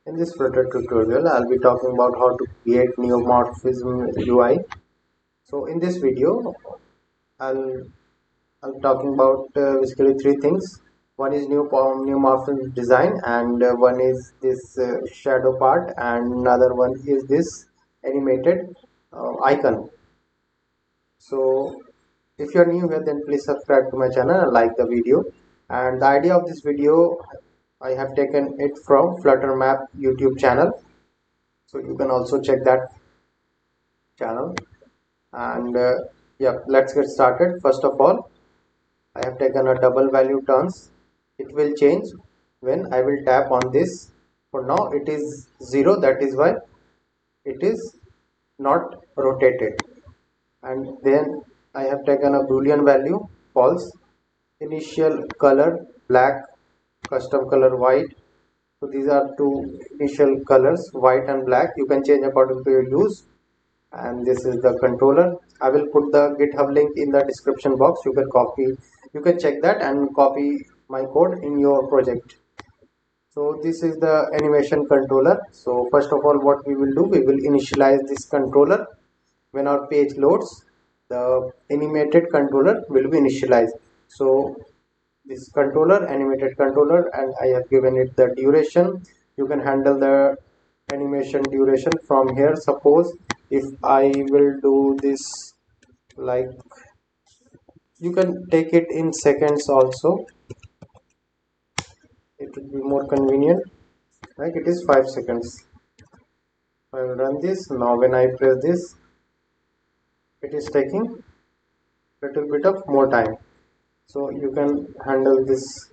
In this Flutter tutorial, I'll be talking about how to create Neumorphism UI. So in this video, I'll I'm talking about basically three things. One is Neumorphism design, and one is this shadow part, and another one is this animated icon. So if you're new here, then please subscribe to my channel and like the video. And the idea of this video, I have taken it from Flutter Map YouTube channel, so you can also check that channel. And yeah, let's get started. First of all, I have taken a double value turns. It will change when I will tap on this. For now it is 0, that is why it is not rotated. And then I have taken a boolean value false, initial color black, custom color white. So these are two initial colors, white and black. You can change according to your use. And this is the controller. I will put the GitHub link in the description box. You can check that and copy my code in your project. So this is the animation controller. So first of all, what we will do, we will initialize this controller. When our page loads, the animated controller will be initialized. So this controller, animated controller, and I have given it the duration. You can handle the animation duration from here. Suppose if I will do this, like, you can take it in seconds also, it would be more convenient. Like, it is 5 seconds. I will run this. Now when I press this, it is taking little bit of more time. So you can handle this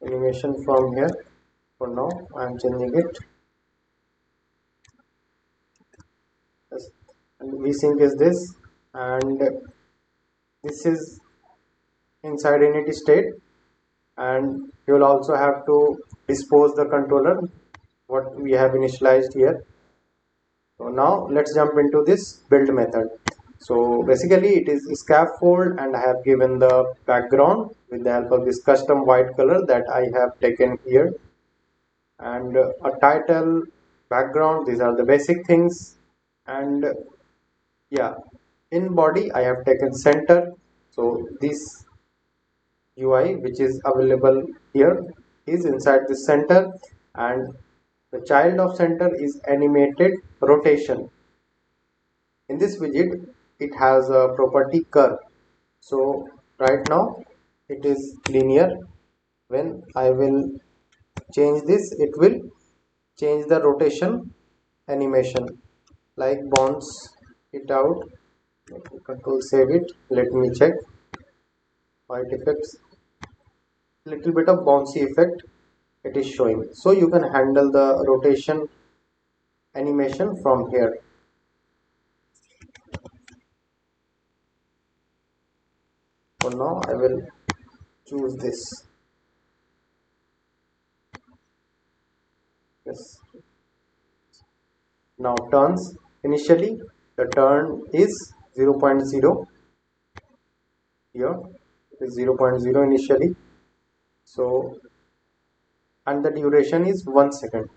animation from here. For now I am changing it. Yes. And vsync is this, and this is inside init state, and you will also have to dispose the controller what we have initialized here. So now let's jump into this build method. So basically it is scaffold, and I have given the background with the help of this custom white color that I have taken here, and a title, background. These are the basic things. And yeah, in body I have taken center. So this UI which is available here is inside the center, and the child of center is animated rotation. In this widget it has a property curve. So right now it is linear. When I will change this, it will change the rotation animation, like bounce it out. Control save it. Let me check white effects. Little bit of bouncy effect it is showing. So you can handle the rotation animation from here. For now I will choose this. Yes. Now turns, initially the turn is 0.0 here. It is 0.0 initially. So, and the duration is 1 second.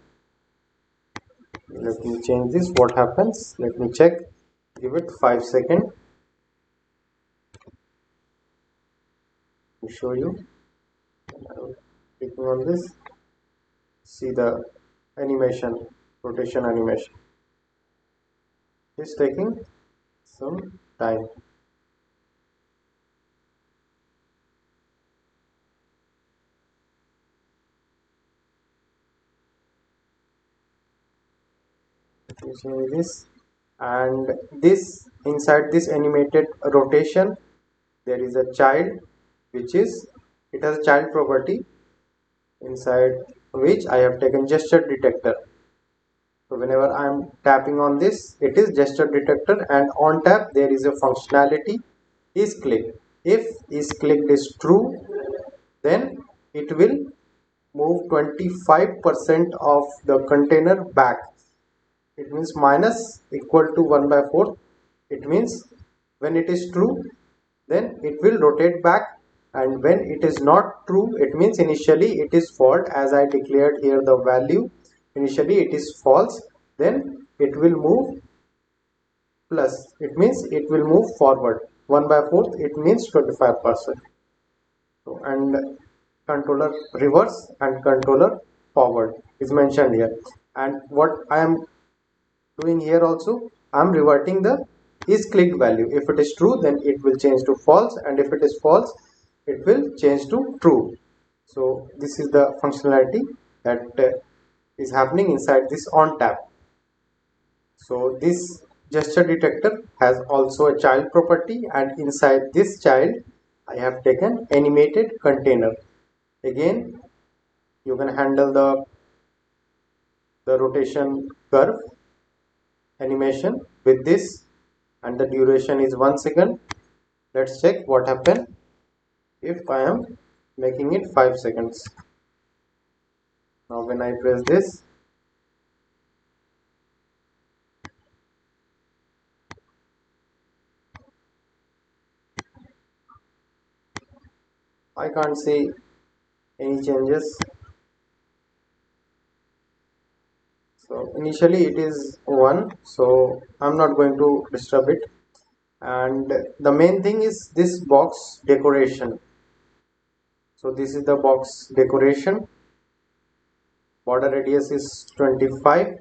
Let me change this. What happens? Let me check. Give it 5 seconds to show you. Clicking on this, see the animation, rotation animation. It's taking some time. Using this, and this, inside this animated rotation there is a child, which is, it has a child property inside which I have taken gesture detector. So whenever I am tapping on this, it is gesture detector, and on tap there is a functionality is clicked. If is clicked is true, then it will move 25% of the container back. It means minus equal to 1/4. It means when it is true, then it will rotate back, and when it is not true, it means initially it is fault, as I declared here the value initially it is false, then it will move plus, it means it will move forward 1 by 4th, it means 25%. So, and controller reverse and controller forward is mentioned here. And what I am doing here also, I am reverting the is clicked value. If it is true, then it will change to false, and if it is false, it will change to true. So this is the functionality that is happening inside this on tab. So this gesture detector has also a child property, and inside this child I have taken animated container. Again, you can handle the rotation curve animation with this, and the duration is 1 second. Let's check what happens if I am making it 5 seconds. Now when I press this, I can't see any changes. So initially it is 1, so I'm not going to disturb it. And the main thing is this box decoration. So this is the box decoration. Border radius is 25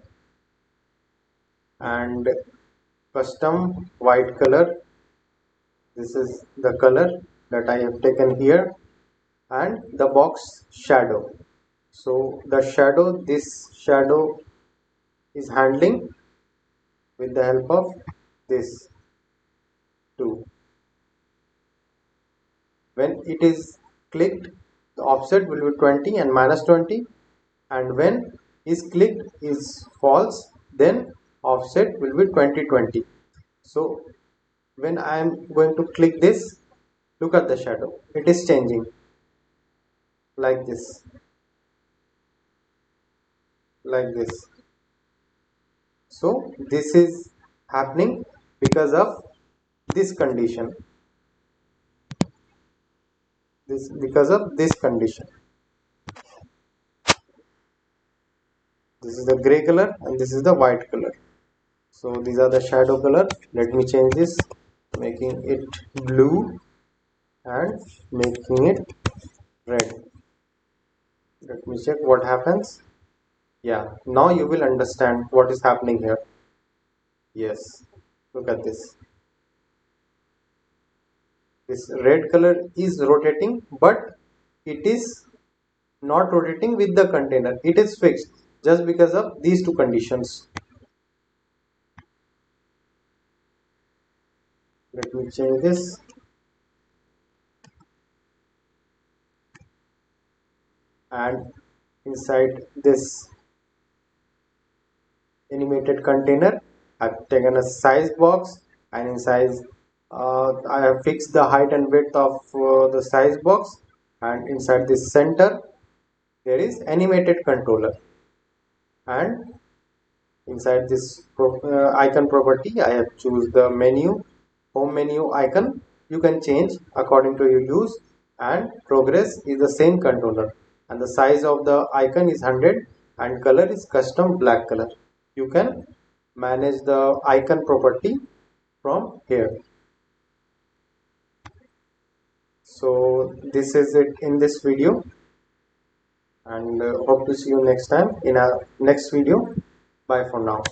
and custom white color. This is the color that I have taken here, and the box shadow. So the shadow, this shadow is handling with the help of this too. When it is clicked, the offset will be 20 and minus 20, and when is clicked is false, then offset will be 2020. So when I am going to click this, look at the shadow, it is changing like this, like this. So this is happening because of this condition, this because of this condition. This is the gray color and this is the white color. So these are the shadow color. Let me change this, making it blue and making it red. Let me check what happens. Yeah, now you will understand what is happening here. Yes, look at this. This red color is rotating, but it is not rotating with the container. It is fixed just because of these two conditions. Let me change this. And inside this animated container, I've taken a size box, and in size I have fixed the height and width of the size box, and inside this center there is animated controller, and inside this icon property I have choose the menu, home menu icon. You can change according to your use, and progress is the same controller, and the size of the icon is 100 and color is custom black color. You can manage the icon property from here. So this is it in this video, and hope to see you next time in our next video. Bye for now.